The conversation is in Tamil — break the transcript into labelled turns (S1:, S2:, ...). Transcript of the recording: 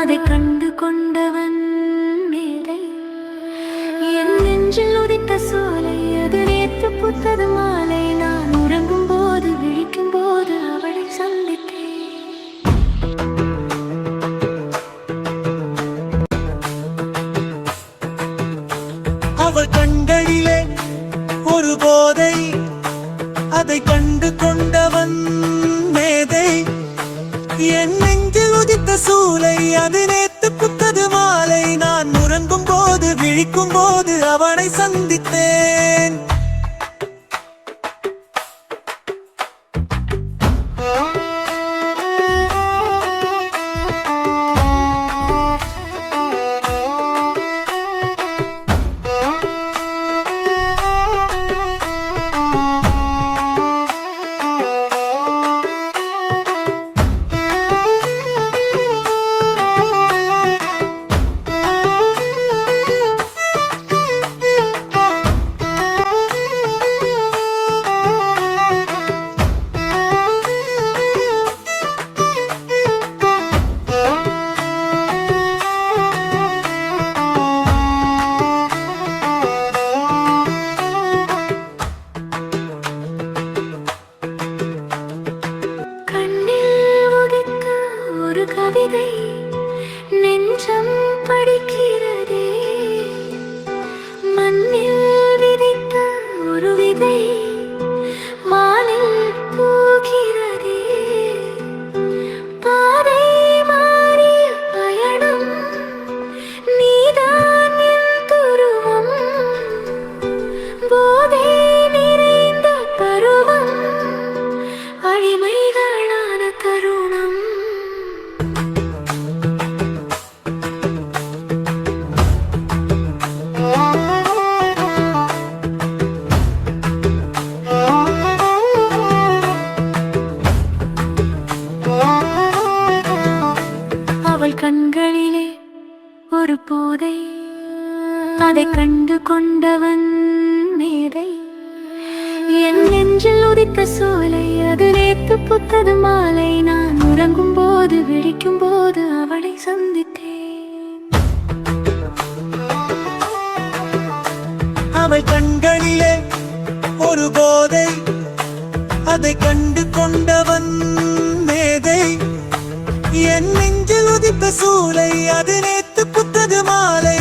S1: அதை கண்டு கொண்டவன் மேடை. என் நெஞ்சில் உதித்த சோலை அது நேற்று புத்தது மாலை. நான் உறங்கும் போது விழிக்கும் போது அவளை சந்தித்தேன்.
S2: அவள் கண்களிலே ஒரு போதை அதை கண்டு கொண்டவன் மேதை. என் நெஞ்சில் உதித்த சூலை அது நேத்து புத்தது மாலை. நான் உறங்கும் போது விழிக்கும் போது அவனை சந்தித்தேன்.
S1: கவிதை நெஞ்சம் படிக்கிறதே. மண்ணில் விதைத்த ஒரு விதை வானில் பூக்கிறதே. பாதை மாறிய பயணம் நீதான் என் துருவம். போதை நிறைந்த பருவம் அழிமைகளான தருணம். அவள் கண்களிலே ஒரு போதை அதை கண்டு கொண்டவன் மேதை. என் நெஞ்சில் உதித்த சோலை அது நேத்து புத்தது மாலை. நான் உறங்கும் போது விழிக்கும் போது அவளை சந்தித்தேன்.
S2: அவள் கண்களிலே ஒரு போதை அதை கண்டு கொண்டவன் மேதை. என் நெஞ்சில் உதித்த சூலை அது நேத்து புத்தது மாலை.